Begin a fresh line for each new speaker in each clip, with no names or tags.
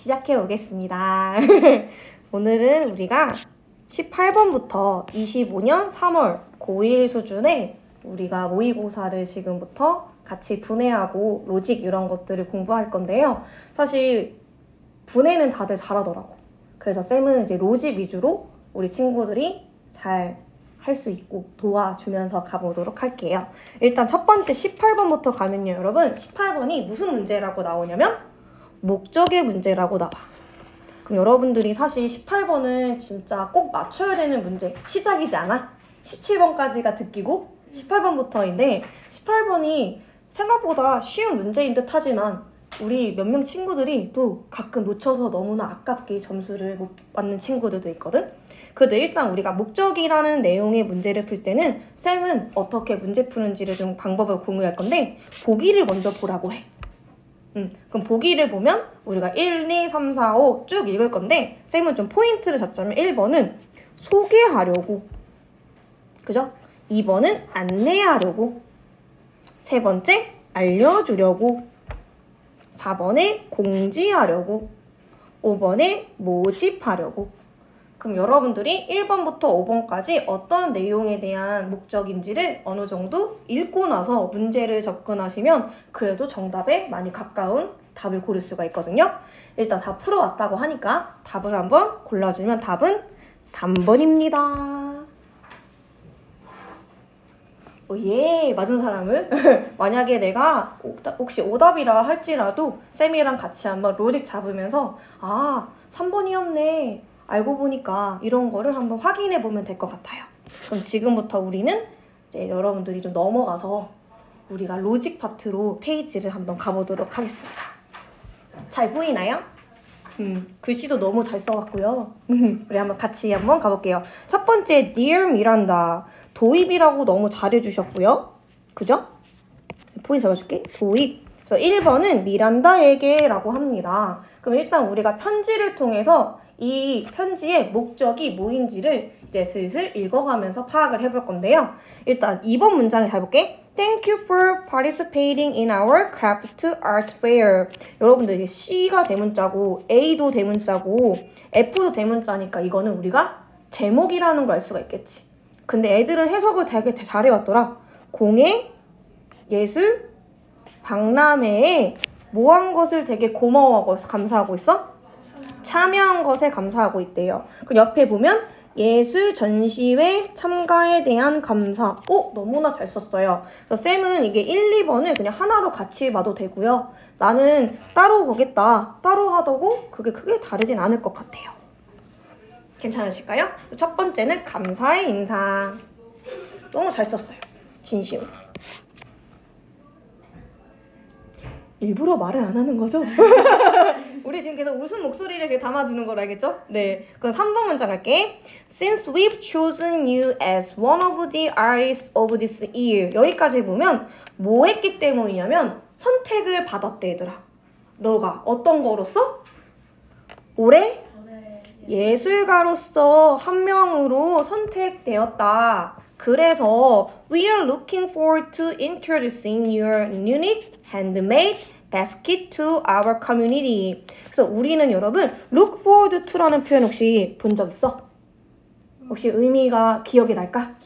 시작해 보겠습니다. 오늘은 우리가 18번부터 25년 3월 고1 수준의 우리가 모의고사를 지금부터 같이 분해하고 로직 이런 것들을 공부할 건데요. 사실 분해는 다들 잘하더라고. 그래서 쌤은 이제 로직 위주로 우리 친구들이 잘 할 수 있고 도와주면서 가보도록 할게요. 일단 첫 번째 18번부터 가면요, 여러분. 18번이 무슨 문제라고 나오냐면 목적의 문제라고 나와. 그럼 여러분들이 사실 18번은 진짜 꼭 맞춰야 되는 문제 시작이지 않아? 17번까지가 듣기고 18번부터인데 18번이 생각보다 쉬운 문제인 듯 하지만 우리 몇 명 친구들이 또 가끔 놓쳐서 너무나 아깝게 점수를 못 받는 친구들도 있거든? 그래도 일단 우리가 목적이라는 내용의 문제를 풀 때는 쌤은 어떻게 문제 푸는지를 좀 방법을 공유할 건데 보기를 먼저 보라고 해. 그럼 보기를 보면 우리가 1, 2, 3, 4, 5 쭉 읽을 건데 쌤은 좀 포인트를 잡자면 1번은 소개하려고, 그죠? 2번은 안내하려고, 세 번째 알려주려고, 4번에 공지하려고, 5번에 모집하려고. 그럼 여러분들이 1번부터 5번까지 어떤 내용에 대한 목적인지를 어느 정도 읽고 나서 문제를 접근하시면 그래도 정답에 많이 가까운 답을 고를 수가 있거든요. 일단 다 풀어왔다고 하니까 답을 한번 골라주면 답은 3번입니다. 예, 맞은 사람은 만약에 내가 혹시 오답이라 할지라도 쌤이랑 같이 한번 로직 잡으면서 3번이었네, 알고 보니까 이런 거를 한번 확인해 보면 될 것 같아요. 그럼 지금부터 우리는 이제 여러분들이 좀 넘어가서 우리가 로직 파트로 페이지를 한번 가보도록 하겠습니다. 잘 보이나요? 글씨도 너무 잘 써왔고요. 우리 한번 같이 한번 가볼게요. 첫 번째 Dear Miranda, 도입이라고 너무 잘해주셨고요. 그죠? 포인트 잡아줄게. 도입. 그래서 1번은 미란다에게 라고 합니다. 그럼 일단 우리가 편지를 통해서 이 편지의 목적이 뭐인지를 이제 슬슬 읽어가면서 파악을 해볼 건데요. 일단 2번 문장을 잘 볼게. Thank you for participating in our craft art fair. 여러분들 이게 C가 대문자고 A도 대문자고 F도 대문자니까 이거는 우리가 제목이라는 걸 알 수가 있겠지. 근데 애들은 해석을 되게 잘해왔더라. 공예, 예술, 박람회에 뭐 한 것을 되게 고마워하고 감사하고 있어? 참여한 것에 감사하고 있대요. 그 옆에 보면 예술 전시회 참가에 대한 감사. 너무나 잘 썼어요. 그래서 쌤은 이게 1, 2번을 그냥 하나로 같이 봐도 되고요. 나는 따로 보겠다, 따로 하다고 그게 크게 다르진 않을 것 같아요. 괜찮으실까요? 첫 번째는 감사의 인사. 너무 잘 썼어요. 진심으로. 일부러 말을 안 하는 거죠? 우리 지금 계속 웃음 목소리를 담아주는 걸 알겠죠? 네. 그럼 3번 문장 할게. Since we've chosen you as one of the artists of this year. 여기까지 보면 뭐 했기 때문이냐면 선택을 받았대, 얘들아. 너가 어떤 거로서? 올해 예술가로서 한 명으로 선택되었다. 그래서 we are looking forward to introducing your unique handmade basket to our community. 그래서 우리는 여러분 look forward to라는 표현 혹시 본 적 있어? 혹시 의미가 기억이 날까?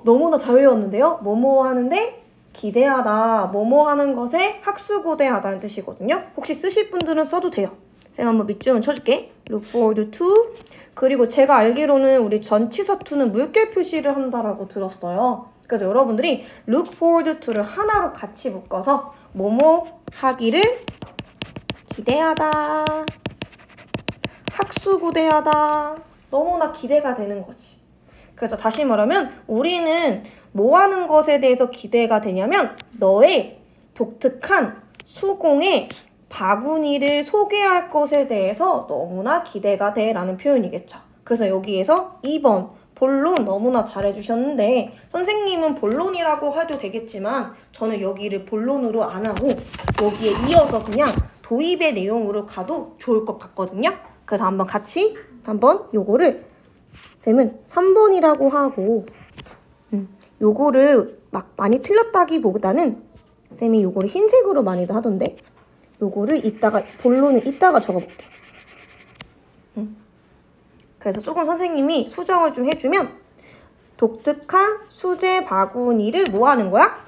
너무나 잘 외웠는데요. 뭐뭐 하는데 기대하다, 뭐뭐 하는 것에 학수고대하다는 뜻이거든요. 혹시 쓰실 분들은 써도 돼요. 제가 한번 밑줄을 쳐줄게. look forward to. 그리고 제가 알기로는 우리 전치사 to는 물결 표시를 한다라고 들었어요. 그래서 여러분들이 look forward to를 하나로 같이 묶어서 뭐뭐 하기를 기대하다, 학수고대하다. 너무나 기대가 되는 거지. 그래서 다시 말하면 우리는 뭐 하는 것에 대해서 기대가 되냐면 너의 독특한 수공의 바구니를 소개할 것에 대해서 너무나 기대가 돼 라는 표현이겠죠. 그래서 여기에서 2번 본론 너무나 잘해주셨는데 선생님은 본론이라고 해도 되겠지만 저는 여기를 본론으로 안 하고 여기에 이어서 그냥 도입의 내용으로 가도 좋을 것 같거든요. 그래서 한번 같이 요거를 쌤은 3번이라고 하고 요거를 막 많이 틀렸다기보다는 쌤이 요거를 흰색으로 많이도 하던데 요거를 이따가 본론은 이따가 적어볼게. 그래서 조금 선생님이 수정을 좀 해주면 독특한 수제 바구니를 뭐 하는 거야?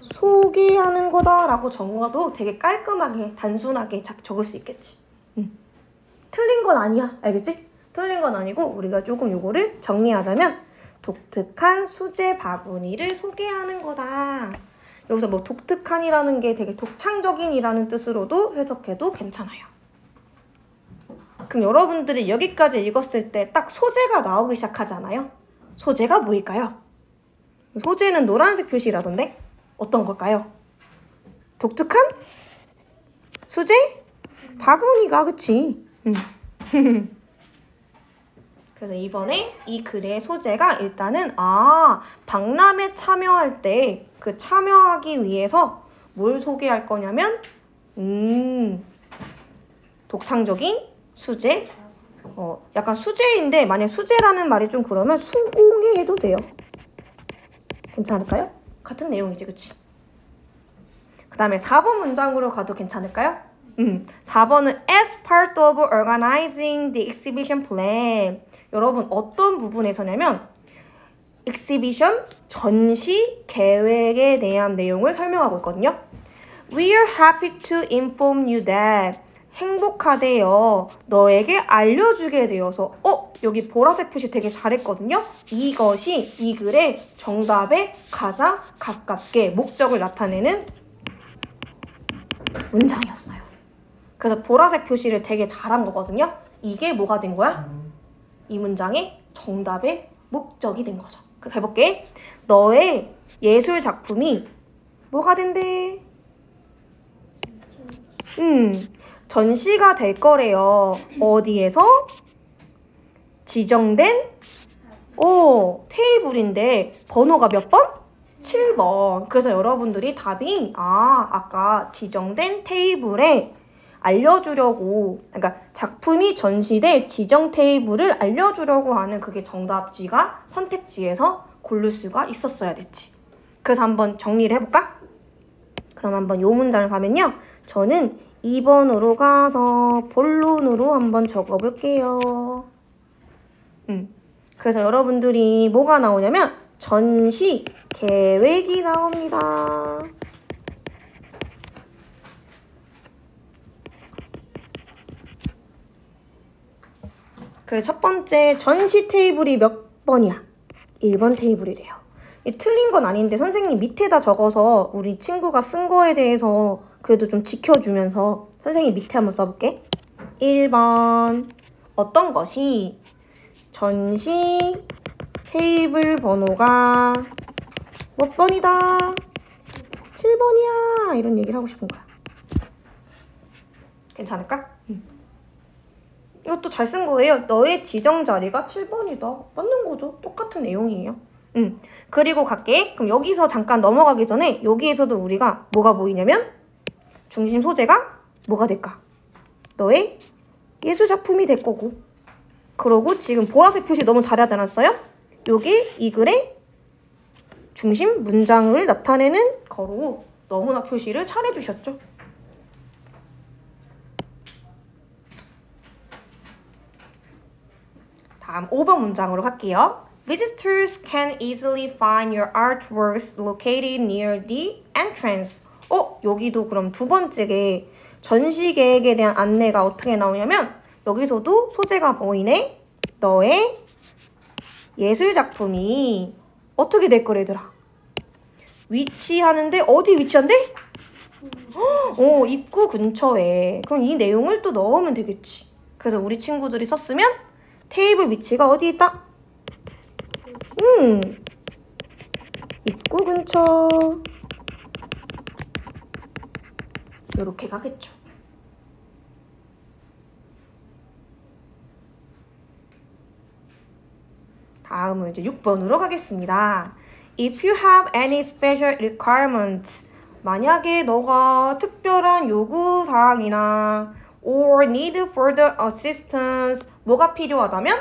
소개하는 거다라고 적어도 되게 깔끔하게 단순하게 적을 수 있겠지. 틀린 건 아니야. 알겠지? 틀린 건 아니고 우리가 조금 요거를 정리하자면 독특한 수제 바구니를 소개하는 거다. 여기서 뭐 독특한이라는 게 되게 독창적인이라는 뜻으로도 해석해도 괜찮아요. 그럼 여러분들이 여기까지 읽었을 때 딱 소재가 나오기 시작하잖아요. 소재가 뭐일까요? 소재는 노란색 표시라던데 어떤 걸까요? 독특한? 수제? 바구니가 그치? 그래서 이번에 이 글의 소재가 일단은 박람회 참여할 때 그 참여하기 위해서 뭘 소개할 거냐면 독창적인 수제 약간 수제인데 만약 수제라는 말이 좀 그러면 수공예 해도 돼요. 괜찮을까요? 같은 내용이지 그치? 그 다음에 4번 문장으로 가도 괜찮을까요? 4번은 as part of organizing the exhibition plan. 여러분 어떤 부분에서냐면 exhibition, 전시 계획에 대한 내용을 설명하고 있거든요. We are happy to inform you that 행복하대요. 너에게 알려주게 되어서 여기 보라색 표시 되게 잘했거든요. 이것이 이 글의 정답에 가장 가깝게 목적을 나타내는 문장이었어요. 그래서 보라색 표시를 되게 잘한 거거든요. 이게 뭐가 된 거야? 이 문장의 정답의 목적이 된 거죠. 해볼게. 너의 예술 작품이 뭐가 된대? 전시가 될 거래요. 어디에서? 지정된 테이블인데 번호가 몇 번? 7번. 그래서 여러분들이 답이 아까 지정된 테이블에 알려주려고, 그러니까 작품이 전시될 지정 테이블을 알려주려고 하는 그게 정답지가 선택지에서 고를 수가 있었어야 됐지. 그래서 한번 정리를 해볼까? 그럼 한번 요 문장을 가면요. 저는 2번으로 가서 본론으로 한번 적어볼게요. 그래서 여러분들이 뭐가 나오냐면 전시 계획이 나옵니다. 그래서 첫 번째 전시 테이블이 몇 번이야? 1번 테이블이래요. 틀린 건 아닌데 선생님 밑에다 적어서 우리 친구가 쓴 거에 대해서 그래도 좀 지켜주면서 선생님 밑에 한번 써볼게. 1번 어떤 것이 전시 테이블 번호가 몇 번이다? 7번이야. 이런 얘기를 하고 싶은 거야. 괜찮을까? 이것도 잘 쓴 거예요. 너의 지정 자리가 7번이다. 맞는 거죠. 똑같은 내용이에요. 그리고 갈게. 그럼 여기서 잠깐 넘어가기 전에 여기에서도 우리가 뭐가 보이냐면 중심 소재가 뭐가 될까? 너의 예술 작품이 될 거고. 그러고 지금 보라색 표시 너무 잘하지 않았어요? 요게 이 글의 중심 문장을 나타내는 거로 너무나 표시를 잘해주셨죠. 다음 5번 문장으로 갈게요. Visitors can easily find your artworks located near the entrance. 여기도 그럼 두 번째게 전시 계획에 대한 안내가 어떻게 나오냐면 여기서도 소재가 보이네. 너의 예술 작품이 어떻게 될 거래더라? 위치하는데 어디 위치한대? 입구 근처에. 그럼 이 내용을 또 넣으면 되겠지. 그래서 우리 친구들이 썼으면 테이블 위치가 어디 있다? 입구 근처. 이렇게 가겠죠. 다음은 이제 6번으로 가겠습니다. If you have any special requirements, 만약에 너가 특별한 요구사항이나 or need further assistance, 뭐가 필요하다면?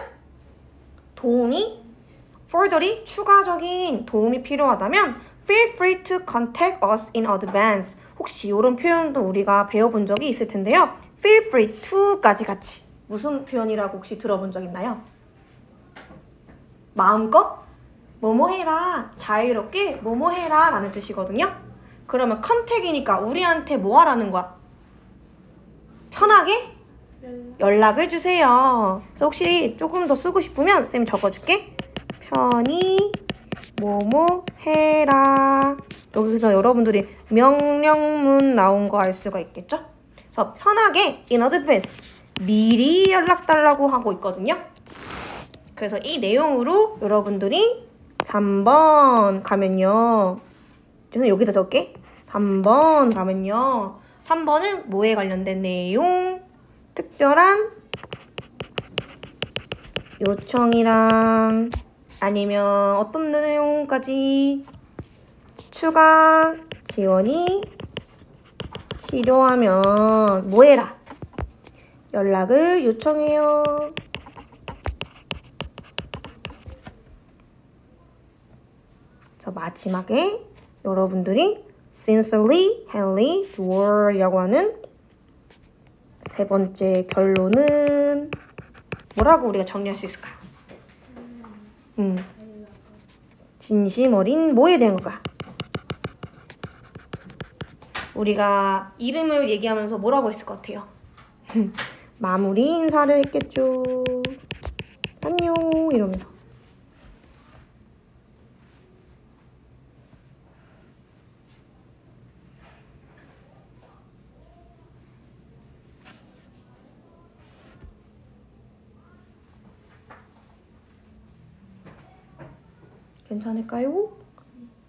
도움이, furtherly, 추가적인 도움이 필요하다면 feel free to contact us in advance. 혹시 이런 표현도 우리가 배워본 적이 있을 텐데요. feel free to까지 같이 무슨 표현이라고 혹시 들어본 적 있나요? 마음껏 뭐뭐 해라, 자유롭게 뭐뭐 해라 라는 뜻이거든요. 그러면 컨택이니까 우리한테 뭐 하라는 거야? 편하게 연락을 주세요. 그래서 혹시 조금 더 쓰고 싶으면 쌤이 적어줄게. 편히 뭐뭐 해라. 여기서 여러분들이 명령문 나온 거 알 수가 있겠죠? 그래서 편하게 in advance 미리 연락 달라고 하고 있거든요. 그래서 이 내용으로 여러분들이 3번 가면요. 그래서 여기다 적을게. 3번 가면요. 3번은 뭐에 관련된 내용? 특별한 요청이랑 아니면 어떤 내용까지 추가 지원이 필요하면 뭐 해라? 연락을 요청해요. 그래서 마지막에 여러분들이 sincerely, henry, were 이라고 하는 세 번째 결론은 뭐라고 우리가 정리할 수 있을까? 진심 어린 뭐에 대한 걸까? 우리가 이름을 얘기하면서 뭐라고 했을 것 같아요? 마무리 인사를 했겠죠. 안녕 이러면서. 괜찮을까요?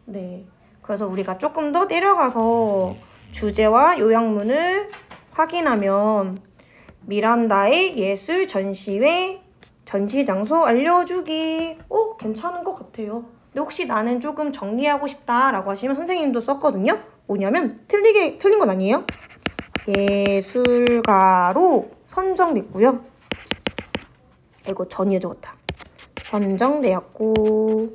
네. 그래서 우리가 조금 더 내려가서 주제와 요약문을 확인하면 미란다의 예술 전시회 전시 장소 알려주기. 괜찮은 것 같아요. 근데 혹시 나는 조금 정리하고 싶다라고 하시면 선생님도 썼거든요. 뭐냐면 틀린 건 아니에요. 예술가로 선정됐고요. 이거 전이에 적었다. 선정되었고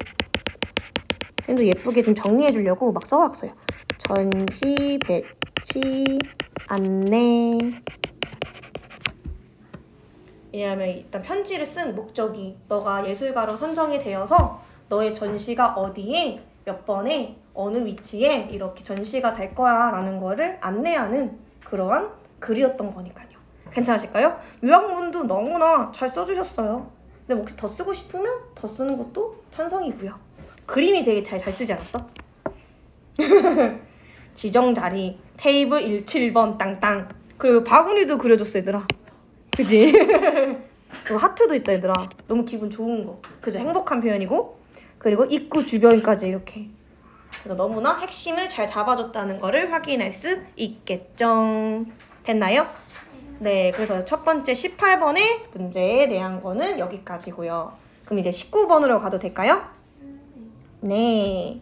쌤도 예쁘게 좀 정리해 주려고 막 써왔어요. 전시, 배치, 안내. 왜냐하면 일단 편지를 쓴 목적이 너가 예술가로 선정이 되어서 너의 전시가 어디에 몇 번에 어느 위치에 이렇게 전시가 될 거야 라는 거를 안내하는 그러한 글이었던 거니까요. 괜찮으실까요? 요약문도 너무나 잘 써주셨어요. 근데 혹시 더 쓰고 싶으면 더 쓰는 것도 찬성이고요. 그림이 되게 잘 쓰지 않았어? 지정 자리 테이블 17번 땅땅. 그리고 바구니도 그려줬어 얘들아. 그지? 그리고 하트도 있다 얘들아. 너무 기분 좋은 거. 그죠? 행복한 표현이고. 그리고 입구 주변까지 이렇게. 그래서 너무나 핵심을 잘 잡아줬다는 거를 확인할 수 있겠죠. 됐나요? 네, 그래서 첫 번째 18번의 문제에 대한 거는 여기까지고요. 그럼 이제 19번으로 가도 될까요? 네,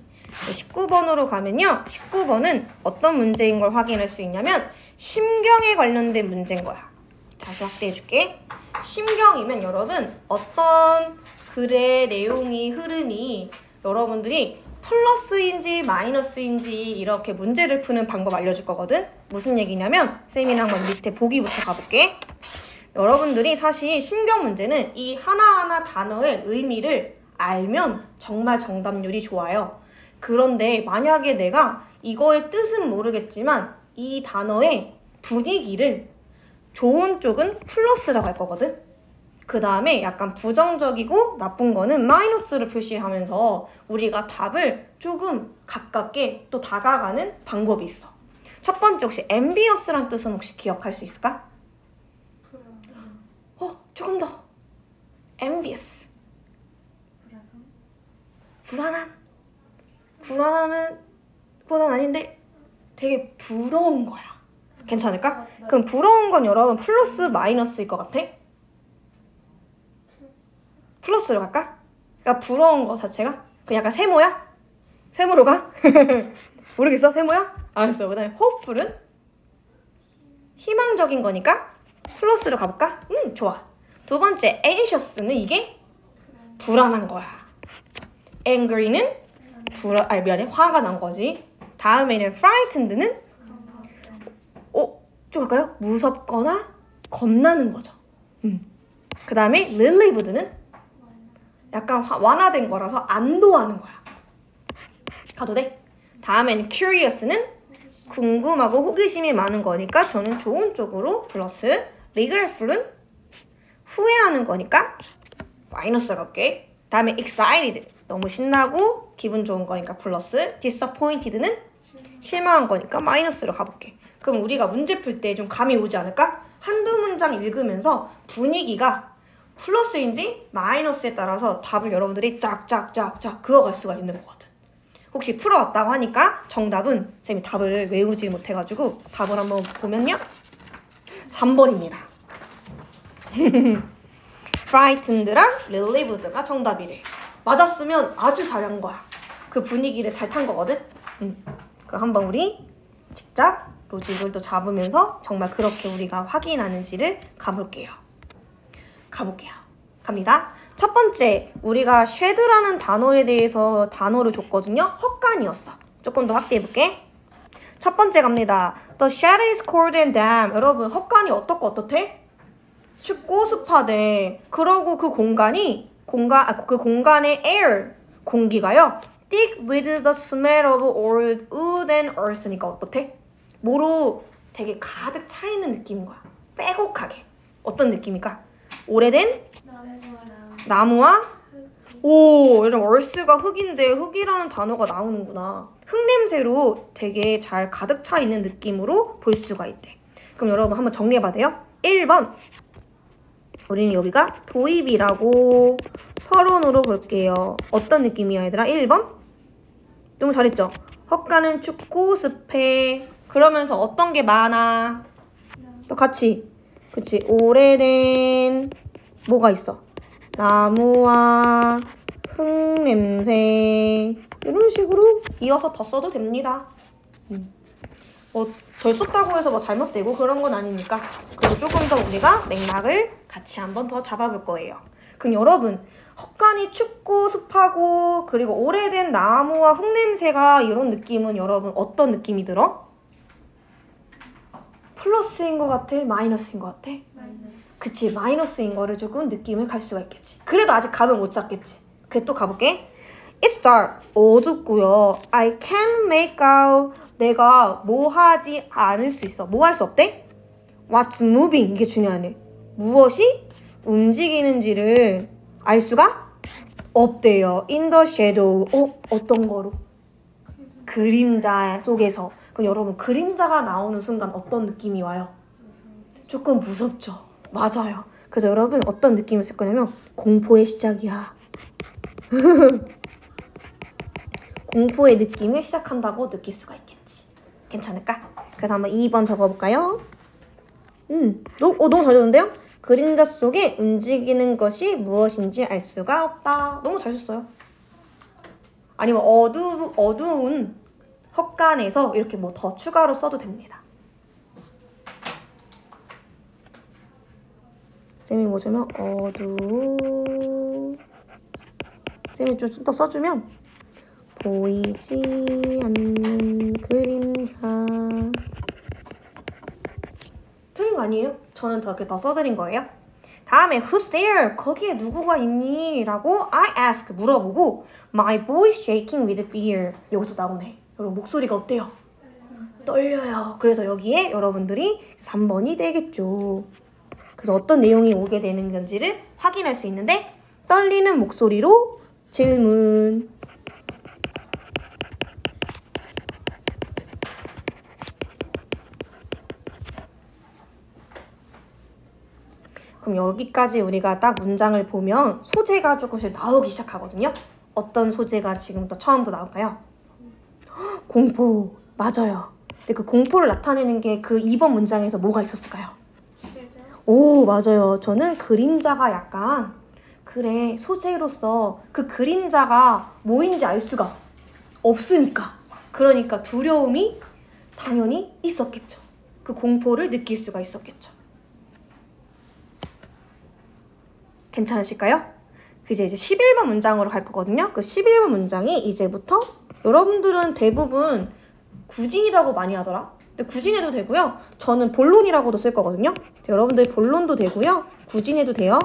19번으로 가면요. 19번은 어떤 문제인 걸 확인할 수 있냐면 심경에 관련된 문제인 거야. 다시 확대해줄게. 심경이면 여러분 어떤 글의 내용이 흐름이 여러분들이 플러스인지 마이너스인지 이렇게 문제를 푸는 방법 알려줄 거거든. 무슨 얘기냐면 쌤이랑 한번 밑에 보기부터 가볼게. 여러분들이 사실 심경 문제는 이 하나하나 단어의 의미를 알면 정말 정답률이 좋아요. 그런데 만약에 내가 이거의 뜻은 모르겠지만 이 단어의 분위기를 좋은 쪽은 플러스라고 할 거거든. 그 다음에 약간 부정적이고 나쁜 거는 마이너스를 표시하면서 우리가 답을 조금 가깝게 또 다가가는 방법이 있어. 첫 번째 혹시 envious란 뜻은 혹시 기억할 수 있을까? 조금 더. envious. 불안한 보단 아닌데 되게 부러운 거야. 괜찮을까? 그럼 부러운 건 여러분 플러스 마이너스일 것 같아? 플러스로 갈까? 그러니까 부러운 거 자체가 그냥 약간 세모야? 세모로 가? 모르겠어? 세모야? 알았어. 그 다음에 hopeful은 희망적인 거니까 플러스로 가볼까? 좋아. 두 번째 anxious는 이게 불안한 거야. angry는 화가 난 거지. 다음에는 frightened는 좀 할까요? 무섭거나 겁나는 거죠. 그 다음에 relieved는 약간 완화된 거라서 안도하는 거야. 가도 돼? 다음에는 curious는 궁금하고 호기심이 많은 거니까 저는 좋은 쪽으로 플러스, regretful은 후회하는 거니까 마이너스 갈게. 다음에 excited 너무 신나고 기분 좋은 거니까 플러스, disappointed는 실망한 거니까 마이너스로 가볼게. 그럼 우리가 문제 풀 때 좀 감이 오지 않을까? 한두 문장 읽으면서 분위기가 플러스인지 마이너스에 따라서 답을 여러분들이 짝짝짝짝 그어갈 수가 있는 거거든. 혹시 풀어왔다고 하니까 정답은 쌤이 답을 외우지 못해가지고 답을 한번 보면요. 3번입니다. frightened랑 relieved가 정답이래. 맞았으면 아주 잘한 거야. 그 분위기를 잘 탄 거거든. 그럼 한번 우리 직접 로직을 또 잡으면서 정말 그렇게 우리가 확인하는지를 가볼게요. 갑니다. 첫 번째, 우리가 shed라는 단어에 대해서 단어를 줬거든요. 헛간이었어. 조금 더 확대해볼게. 첫 번째 갑니다. The shed is cold and damp. 여러분, 헛간이 어떻게? 춥고 습하대. 그러고 그 공간의 air, 공기가요. thick with the smell of old wood and earth니까 어떻대? 뭐로 되게 가득 차 있는 느낌인 거야. 빼곡하게. 어떤 느낌일까? 오래된 나무와 이런 earth가 흙인데 흙이라는 단어가 나오는구나. 흙 냄새로 되게 잘 가득 차 있는 느낌으로 볼 수가 있대. 그럼 여러분 한번 정리해봐도 돼요? 1번. 우리는 여기가 도입이라고 서론으로 볼게요. 어떤 느낌이야 얘들아? 1번? 너무 잘했죠? 헛간은 춥고 습해. 그러면서 어떤 게 많아? 또 같이. 그치. 오래된 뭐가 있어? 나무와 흙 냄새. 이런 식으로 이어서 더 써도 됩니다. 덜 썼다고 해서 뭐 잘못되고 그런 건 아니니까. 그리고 조금 더 우리가 맥락을 같이 한번 더 잡아볼 거예요. 그럼 여러분, 헛간이 춥고 습하고 그리고 오래된 나무와 흙 냄새가 이런 느낌은 여러분 어떤 느낌이 들어? 플러스인 것 같아? 마이너스인 것 같아? 그치, 마이너스인 거를 조금 느낌을 갈 수가 있겠지. 그래도 아직 감을 못 잡겠지. 그래 또 가볼게. It's dark. 어둡고요. I can't make out. 내가 뭐 하지 않을 수 있어. 뭐 할 수 없대? What's moving. 이게 중요하네. 무엇이 움직이는지를 알 수가 없대요. In the shadow. 어떤 거로? 그림자 속에서. 그럼 여러분, 그림자가 나오는 순간 어떤 느낌이 와요? 조금 무섭죠? 맞아요. 그래서 여러분 어떤 느낌이 있을 거냐면 공포의 시작이야. 공포의 느낌을 시작한다고 느낄 수가 있겠지. 괜찮을까? 그래서 한번 2번 적어볼까요? 너무 잘 적었는데요? 그림자 속에 움직이는 것이 무엇인지 알 수가 없다. 너무 잘 썼어요. 아니면 어두운 헛간에서 이렇게 뭐 더 추가로 써도 됩니다. 쌤이 뭐냐면 쌤이 좀 더 써주면 보이지 않는 그림자. 틀린 거 아니에요? 저는 더 이렇게 더 써드린 거예요. 다음에 who's there? 거기에 누구가 있니? 라고 I ask 물어보고 my voice shaking with fear. 여기서 나오네. 여러분 목소리가 어때요? 떨려요. 그래서 여기에 여러분들이 3번이 되겠죠. 그래서 어떤 내용이 오게 되는 건지를 확인할 수 있는데 떨리는 목소리로 질문. 그럼 여기까지 우리가 딱 문장을 보면 소재가 조금씩 나오기 시작하거든요. 어떤 소재가 지금부터 처음부터 나올까요? 공포. 맞아요. 근데 그 공포를 나타내는 게 그 2번 문장에서 뭐가 있었을까요? 오, 맞아요. 저는 그림자가 약간 그래, 소재로서 그 그림자가 뭐인지 알 수가 없으니까. 그러니까 두려움이 당연히 있었겠죠. 그 공포를 느낄 수가 있었겠죠. 괜찮으실까요? 이제 11번 문장으로 갈 거거든요. 그 11번 문장이 이제부터 여러분들은 대부분 구진이라고 많이 하더라. 근데 구진해도 되고요. 저는 본론이라고도 쓸 거거든요. 여러분들 본론도 되고요. 구진해도 돼요.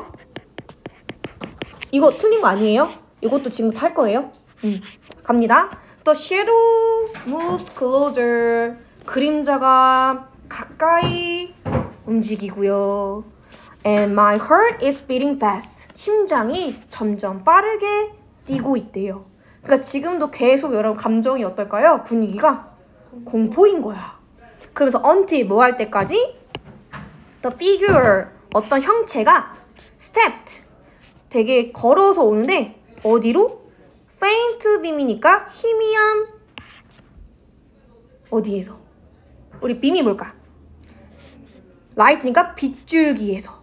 이거 틀린 거 아니에요? 이것도 지금 다 할 거예요. 갑니다. The shadow moves closer. 그림자가 가까이 움직이고요. And my heart is beating fast. 심장이 점점 빠르게 뛰고 있대요. 그러니까 지금도 계속 여러분 감정이 어떨까요? 분위기가 공포인 거야. 그러면서 until 뭐 할 때까지? The figure, 어떤 형체가 stepped, 되게 걸어서 오는데 어디로? faint beam이니까 희미한 어디에서? 우리 beam이 뭘까? light니까 빗줄기에서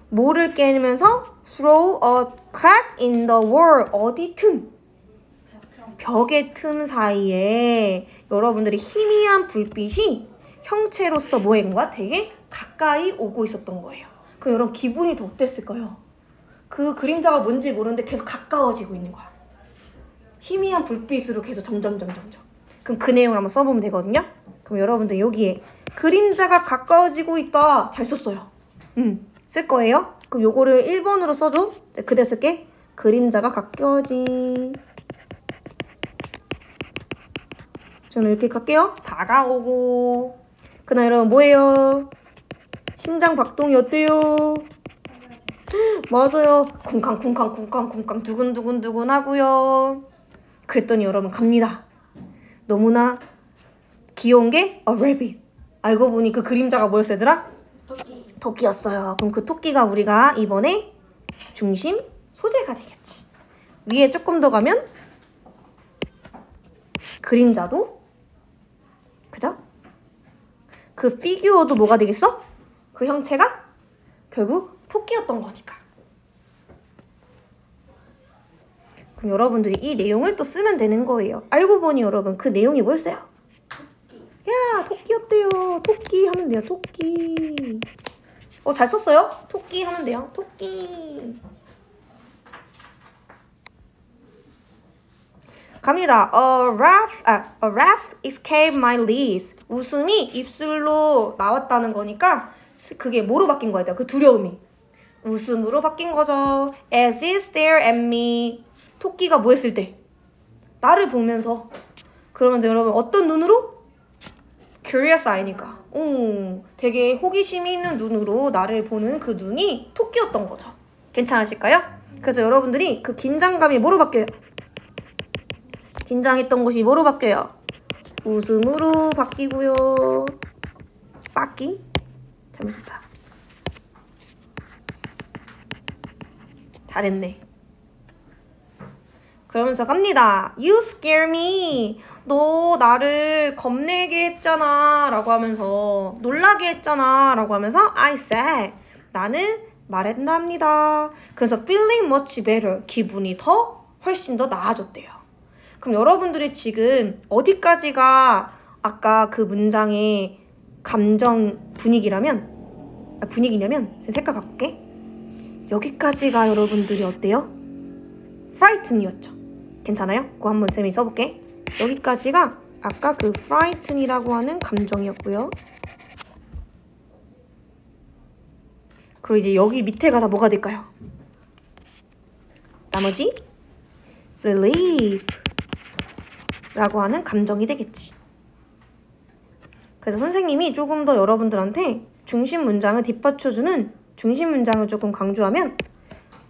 뭐를 깨면서 through a crack in the wall, 어디 틈? 벽의 틈 사이에 여러분들이 희미한 불빛이 형체로서 뭐인 거야? 되게 가까이 오고 있었던 거예요. 그럼 여러분 기분이 더 어땠을까요? 그 그림자가 뭔지 모르는데 계속 가까워지고 있는 거야. 희미한 불빛으로 계속 점점. 그럼 그 내용을 한번 써보면 되거든요. 그럼 여러분들 여기에 그림자가 가까워지고 있다. 잘 썼어요. 쓸 거예요. 그럼 요거를 1번으로 써줘. 그대로 쓸게. 그림자가 가까워진. 저는 이렇게 갈게요. 다가오고. 그날 여러분 뭐예요? 심장 박동이 어때요? 맞아요. 쿵쾅 두근두근 하고요. 그랬더니 여러분 갑니다. 너무나 귀여운 게 a rabbit. 알고 보니 그 그림자가 뭐였어 얘들아? 토끼였어요. 그럼 그 토끼가 우리가 이번에 중심 소재가 되겠지. 위에 조금 더 가면 그림자도, 그죠? 그 피규어도 뭐가 되겠어? 그 형체가 결국 토끼였던 거니까. 그럼 여러분들이 이 내용을 또 쓰면 되는 거예요. 알고 보니 여러분 그 내용이 뭐였어요? 야, 토끼였대요. 토끼 하면 돼요. 토끼. 잘 썼어요? 토끼 하면 돼요. 토끼. 갑니다. A laugh escaped my lips. 웃음이 입술로 나왔다는 거니까 그게 뭐로 바뀐 거예요? 그 두려움이. 웃음으로 바뀐 거죠. As it stared at me. 토끼가 뭐 했을 때? 나를 보면서. 그러면 여러분 어떤 눈으로? Curious eye니까. 되게 호기심이 있는 눈으로 나를 보는 그 눈이 토끼였던 거죠. 괜찮으실까요? 그래서 여러분들이 그 긴장감이 뭐로 바뀌어요? 긴장했던 것이 뭐로 바뀌어요? 웃음으로 바뀌고요. 바뀜? 잘못했다. 잘했네. 그러면서 갑니다. You scare me. 너 나를 겁내게 했잖아 라고 하면서, 놀라게 했잖아 라고 하면서 I said, 나는 말했답니다. 그래서 feeling much better, 기분이 훨씬 더 나아졌대요. 그럼 여러분들이 지금 어디까지가 아까 그 문장의 감정 분위기냐면 색깔 바꿀게. 여기까지가 여러분들이 어때요? frighten이었죠. 괜찮아요? 그거 한번 쌤이 써볼게. 여기까지가 아까 그 frighten이라고 하는 감정이었고요. 그리고 이제 여기 밑에가 다 뭐가 될까요? 나머지 relief 라고 하는 감정이 되겠지. 그래서 선생님이 조금 더 여러분들한테 중심 문장을 뒷받쳐주는 중심 문장을 조금 강조하면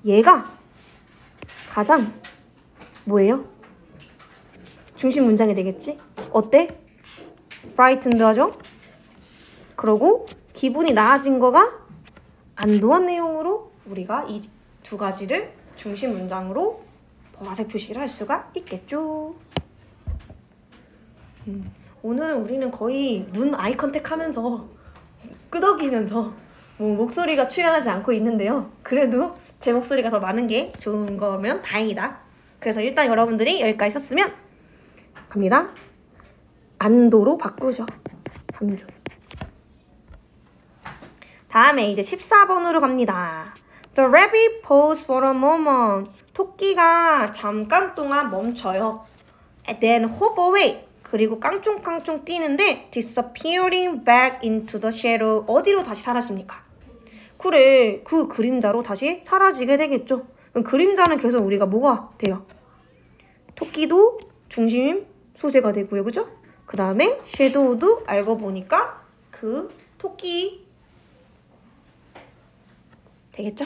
얘가 가장 뭐예요? 중심 문장이 되겠지? 어때? frightened 하죠? 그러고 기분이 나아진 거가 안도한 내용으로 우리가 이 두 가지를 중심 문장으로 보라색 표시를 할 수가 있겠죠. 오늘은 우리는 거의 눈 아이 컨택 하면서 끄덕이면서 목소리가 출연하지 않고 있는데요. 그래도 제 목소리가 더 많은 게 좋은 거면 다행이다. 그래서 일단 여러분들이 여기까지 썼으면 갑니다. 안도로 바꾸죠. 감정. 다음에 이제 14번으로 갑니다. The rabbit paused for a moment. 토끼가 잠깐 동안 멈춰요. And then hop away. 그리고 깡총깡총 뛰는데 disappearing back into the shadow. 어디로 다시 사라집니까? 그래, 그 그림자로 다시 사라지게 되겠죠. 그럼 그림자는 계속 우리가 뭐가 돼요? 토끼도 중심 소재가 되고요. 그죠? 그 다음에 shadow도 알고 보니까 그 토끼 되겠죠?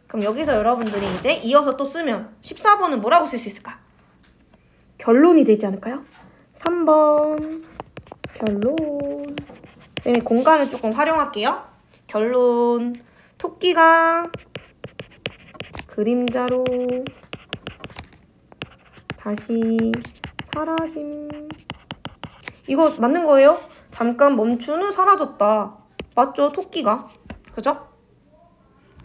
그럼 여기서 여러분들이 이제 이어서 또 쓰면 14번은 뭐라고 쓸 수 있을까? 결론이 되지 않을까요? 3번 결론. 쌤이 공간을 조금 활용할게요. 결론. 토끼가 그림자로 다시 사라짐. 이거 맞는 거예요? 잠깐 멈춘 후 사라졌다. 맞죠? 토끼가. 그죠?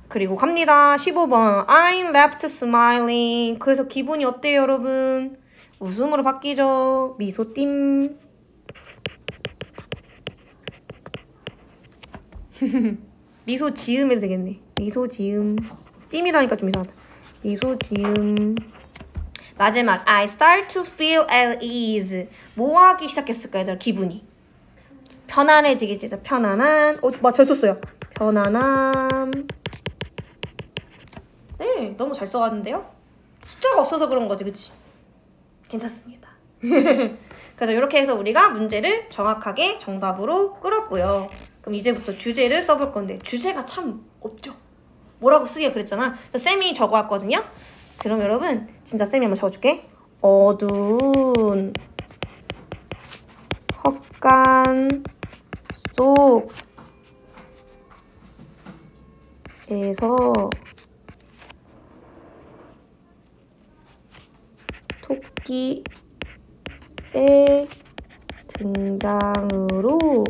그리고 갑니다. 15번. I'm left smiling. 그래서 기분이 어때요, 여러분? 웃음으로 바뀌죠. 미소띠. 미소 지음 해도 되겠네. 미소 지음. 띠이라니까 좀 이상하다. 미소 지음. 마지막. I start to feel at ease. 뭐 하기 시작했을까요, 얘들아? 기분이. 편안해지겠지. 편안한. 잘 썼어요. 편안함. 네, 너무 잘 써왔는데요? 숫자가 없어서 그런 거지, 그치? 괜찮습니다. 그래서 이렇게 해서 우리가 문제를 정확하게 정답으로 끌었고요. 그럼 이제부터 주제를 써볼 건데 주제가 참 없죠? 뭐라고 쓰기가 그랬잖아. 쌤이 적어왔거든요. 그럼 여러분 진짜 쌤이 한번 적어줄게. 어두운 헛간 속에서 토끼의 등장으로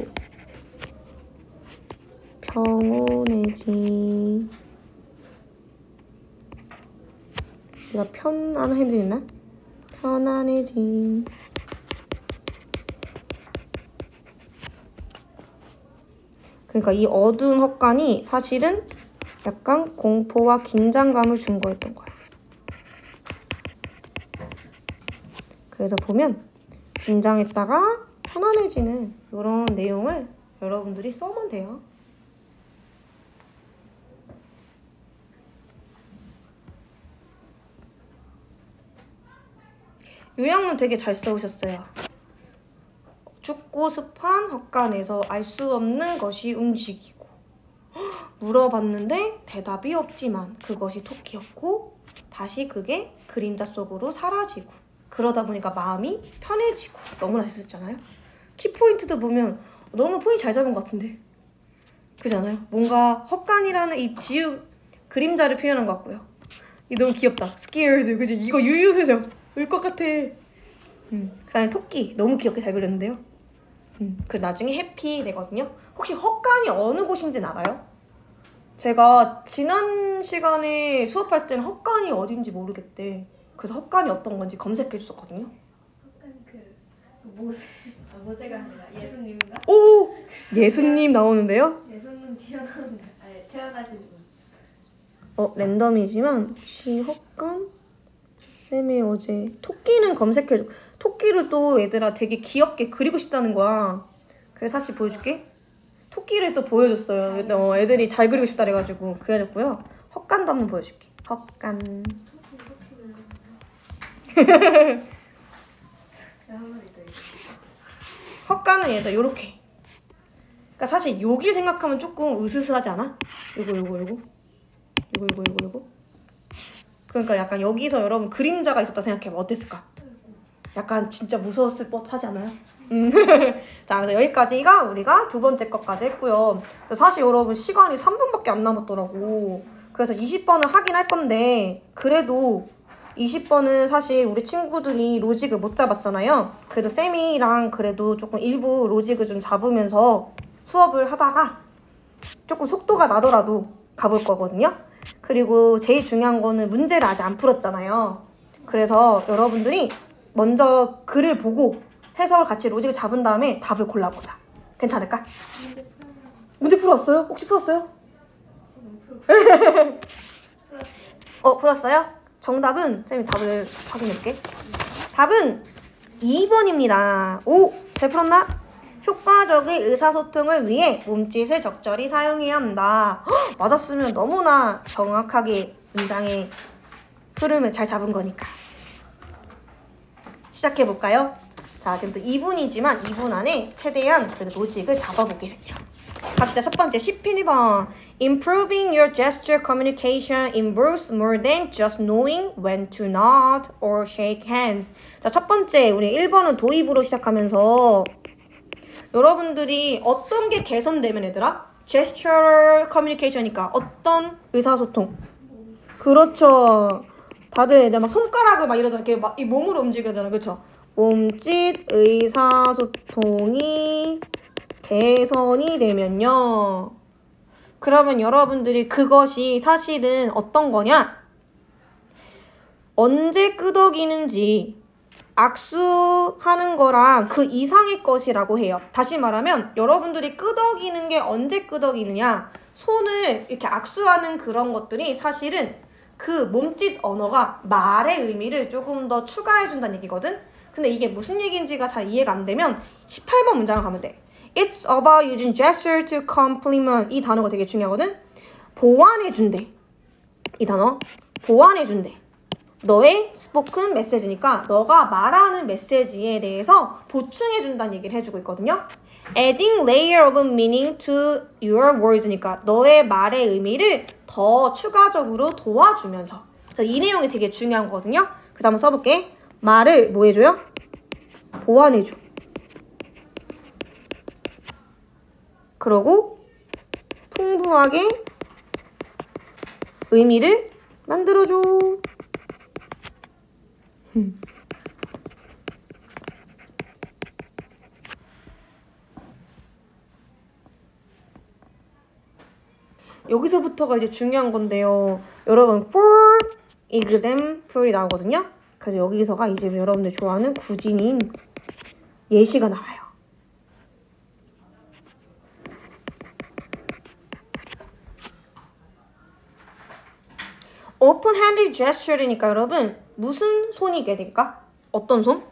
평온해진. 내가 편안한 힘들나? 편안해진. 그러니까 이 어두운 헛간이 사실은 약간 공포와 긴장감을 준 거였던 거야. 그래서 보면 긴장했다가 편안해지는 이런 내용을 여러분들이 써면 돼요. 요약문 되게 잘 써오셨어요. 춥고 습한 헛간에서 알 수 없는 것이 움직이고 물어봤는데 대답이 없지만 그것이 토끼였고 다시 그게 그림자 속으로 사라지고 그러다 보니까 마음이 편해지고. 너무나 잘 썼잖아요. 키포인트도 보면 너무 포인트 잘 잡은 것 같은데 그렇지 않아요? 뭔가 헛간이라는 이 지읒 그림자를 표현한 것 같고요. 이 너무 귀엽다. scared. 그치? 이거 유유 표정. 울 것 같아. 그 다음에 토끼 너무 귀엽게 잘 그렸는데요. 그리고 나중에 해피 되거든요. 혹시 헛간이 어느 곳인지는 알아요? 제가 지난 시간에 수업할 때는 헛간이 어딘지 모르겠대. 그래서 헛간이 어떤 건지 검색해 줬었거든요.
헛간 모세. 모세가 아니라 예수님인가?
오! 예수님 나오는데요?
예수님 태어나신 분.
랜덤이지만 혹시 헛간? 쌤이 어제 토끼는 검색해줘. 토끼를 또 얘들아 되게 귀엽게 그리고 싶다는 거야. 그래서 사실 보여줄게. 토끼를 또 보여줬어요. 애들이 잘 그리고 싶다 그래가지고 그려줬고요. 헛간도 한번 보여줄게. 헛간. 헛간은 얘들 요렇게. 그러니까 사실 여길 생각하면 조금 으스스하지 않아? 요거. 그러니까 약간 여기서 여러분 그림자가 있었다 생각해봐. 어땠을까? 약간 진짜 무서웠을 법하지 않아요? 자, 그래서 여기까지가 우리가 두 번째 것까지 했고요. 사실 여러분 시간이 3분밖에 안 남았더라고. 그래서 20번을 하긴 할 건데 그래도 20번은 사실 우리 친구들이 로직을 못 잡았잖아요. 그래도 쌤이랑 그래도 조금 일부 로직을 좀 잡으면서 수업을 하다가 조금 속도가 나더라도 가볼 거거든요. 그리고 제일 중요한 거는 문제를 아직 안 풀었잖아요. 그래서 여러분들이 먼저 글을 보고 해석을 같이 로직을 잡은 다음에 답을 골라보자. 괜찮을까? 문제 풀었어요? 혹시 풀었어요? 풀었어요? 정답은 쌤이 답을 확인해볼게. 답은 2번입니다. 오, 잘 풀었나? 효과적인 의사소통을 위해 몸짓을 적절히 사용해야 한다. 헉, 맞았으면 너무나 정확하게 문장의 흐름을 잘 잡은 거니까. 시작해볼까요? 자, 지금 또 2분이지만 2분 안에 최대한 그래도 로직을 잡아보겠습니다. 갑시다. 첫 번째 11번. Improving your gesture communication involves more than just knowing when to nod or shake hands. 자, 첫 번째 우리 1번은 도입으로 시작하면서 여러분들이 어떤 게 개선되면 얘들아? Gesture communication이니까 어떤 의사소통. 그렇죠. 다들 막 손가락을 막 이러다 이렇게 막 이 몸으로 움직이잖아. 그렇죠? 몸짓 의사소통이 개선이 되면요. 그러면 여러분들이 그것이 사실은 어떤 거냐? 언제 끄덕이는지 악수하는 거랑 그 이상의 것이라고 해요. 다시 말하면 여러분들이 끄덕이는 게 언제 끄덕이느냐? 손을 이렇게 악수하는 그런 것들이 사실은 그 몸짓 언어가 말의 의미를 조금 더 추가해준다는 얘기거든? 근데 이게 무슨 얘기인지가 잘 이해가 안 되면 18번 문장을 가면 돼. It's about using gesture to compliment. 이 단어가 되게 중요하거든? 보완해준대. 이 단어. 보완해준대. 너의 스포큰 메시지니까 너가 말하는 메시지에 대해서 보충해준다는 얘기를 해주고 있거든요. Adding layer of meaning to your words니까 너의 말의 의미를 더 추가적으로 도와주면서. 자, 이 내용이 되게 중요한 거거든요. 그래서 한번 써볼게. 말을 뭐 해줘요? 보완해줘. 그러고 풍부하게 의미를 만들어줘. 여기서부터가 이제 중요한 건데요. 여러분, for example이 나오거든요. 그래서 여기서가 이제 여러분들 좋아하는 구진인 예시가 나와요. open-handed gesture이니까 여러분 무슨 손이게 될까? 어떤 손?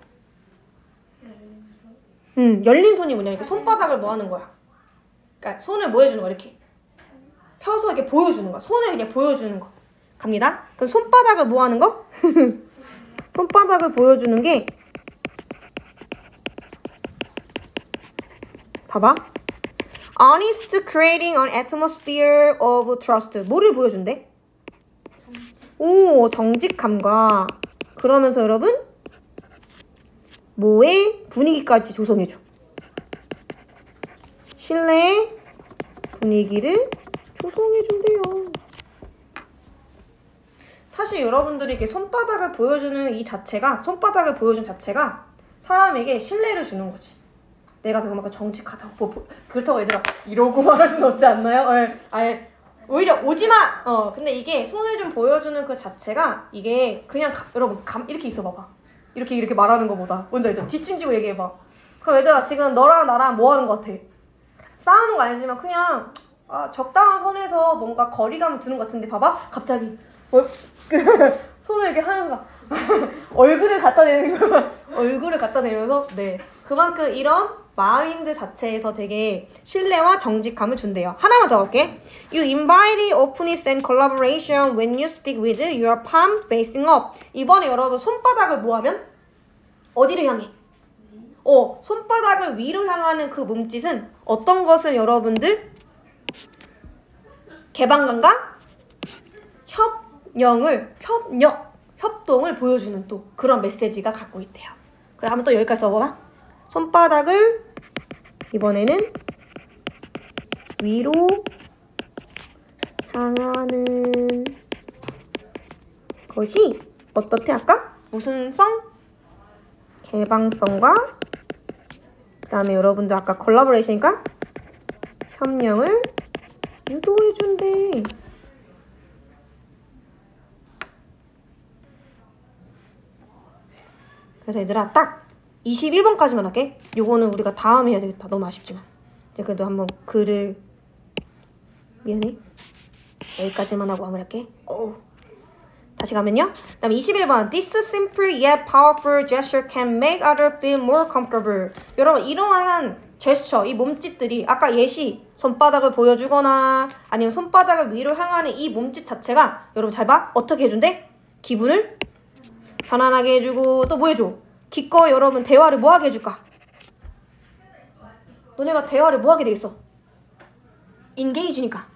열린 손이 뭐냐? 이렇게 손바닥을 뭐 하는 거야? 그러니까 손을 뭐 해주는 거야? 이렇게 펴서 이렇게 보여주는 거야. 손을 그냥 보여주는 거. 갑니다. 그럼 손바닥을 뭐 하는 거? 손바닥을 보여주는 게 봐봐. honest creating an atmosphere of trust. 뭐를 보여준대? 오, 정직함과 그러면서 여러분 뭐의 분위기까지 조성해줘. 신뢰의 분위기를 조성해준대요. 사실 여러분들이 이렇게 손바닥을 보여주는 이 자체가 손바닥을 보여준 자체가 사람에게 신뢰를 주는 거지. 내가 그만큼 정직하다고 그렇다고 얘들아 이러고 말할 수는 없지 않나요? 아예 오히려 오지마! 근데 이게 손을 좀 보여주는 그 자체가 이게 그냥 여러분 이렇게 있어 봐봐. 이렇게 말하는 거보다 먼저 알죠? 뒷짐지고 얘기해봐. 그럼 얘들아 지금 너랑 나랑 뭐 하는 거 같아? 싸우는 거 아니지만 그냥 적당한 선에서 뭔가 거리감을 두는 것 같은데 봐봐. 갑자기 손을 이렇게 하면서 얼굴을 갖다 대는 거야. 얼굴을 갖다 대면서 네 그만큼 이런 마인드 자체에서 되게 신뢰와 정직함을 준대요. 하나만 더 할게. You invite openness and collaboration when you speak with your palm facing up. 이번에 여러분 손바닥을 뭐 하면? 어디를 향해? 손바닥을 위로 향하는 그 몸짓은 어떤 것을 여러분들? 개방감과 협동을 보여주는 또 그런 메시지가 갖고 있대요. 그럼 한번 또 여기까지 써봐봐. 손바닥을 이번에는 위로 향하는 것이 어떻게 할까? 무슨 성? 개방성과 그 다음에 여러분들 아까 콜라보레이션이니까 협력을 유도해준대. 그래서 얘들아 딱 21번까지만 할게. 요거는 우리가 다음에 해야 되겠다. 너무 아쉽지만 이제 그래도 한번 글을 미안해 여기까지만 하고 마무리할게. 다시 가면요. 그 다음에 21번. This simple yet powerful gesture can make others feel more comfortable. 여러분 이러한 제스처, 이 몸짓들이 아까 예시 손바닥을 보여주거나 아니면 손바닥을 위로 향하는 이 몸짓 자체가 여러분 잘 봐. 어떻게 해준대? 기분을 편안하게 해주고 또 뭐 해줘? 기꺼이 여러분 대화를 뭐 하게 해줄까? 너네가 대화를 뭐 하게 되겠어? 인게이지니까.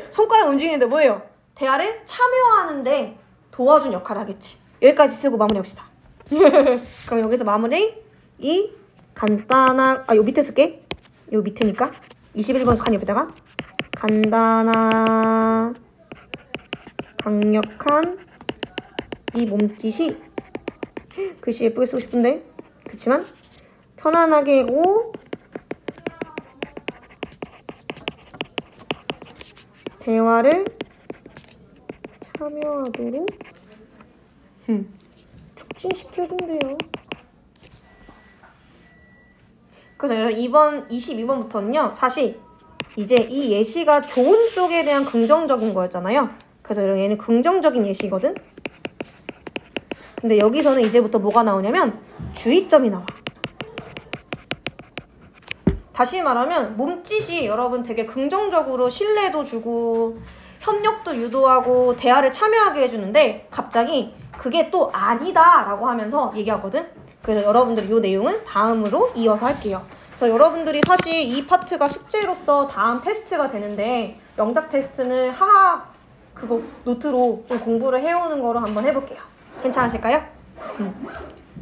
손가락 움직이는데 뭐예요? 대화를 참여하는데 도와준 역할을 하겠지. 여기까지 쓰고 마무리합시다. 그럼 여기서 마무리. 이 간단한 요 밑에 쓸게. 요 밑에니까 21번 칸 옆에다가 간단한 강력한 이 몸짓이 글씨 예쁘게 쓰고 싶은데 그렇지만 편안하게 오 대화를 참여하도록 촉진시켜준대요. 그래서 여러분 22번부터는요 사실 이제 이 예시가 좋은 쪽에 대한 긍정적인 거였잖아요. 그래서 여러분 얘는 긍정적인 예시거든. 근데 여기서는 이제부터 뭐가 나오냐면 주의점이 나와. 다시 말하면 몸짓이 여러분 되게 긍정적으로 신뢰도 주고 협력도 유도하고 대화를 참여하게 해주는데 갑자기 그게 또 아니다 라고 하면서 얘기하거든. 그래서 여러분들이 이 내용은 다음으로 이어서 할게요. 그래서 여러분들이 사실 이 파트가 숙제로서 다음 테스트가 되는데 영작 테스트는 그거 노트로 좀 공부를 해오는 거로 한번 해볼게요. 괜찮으실까요?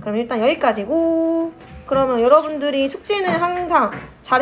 그럼 일단 여기까지고 그러면 여러분들이 숙제는 항상 잘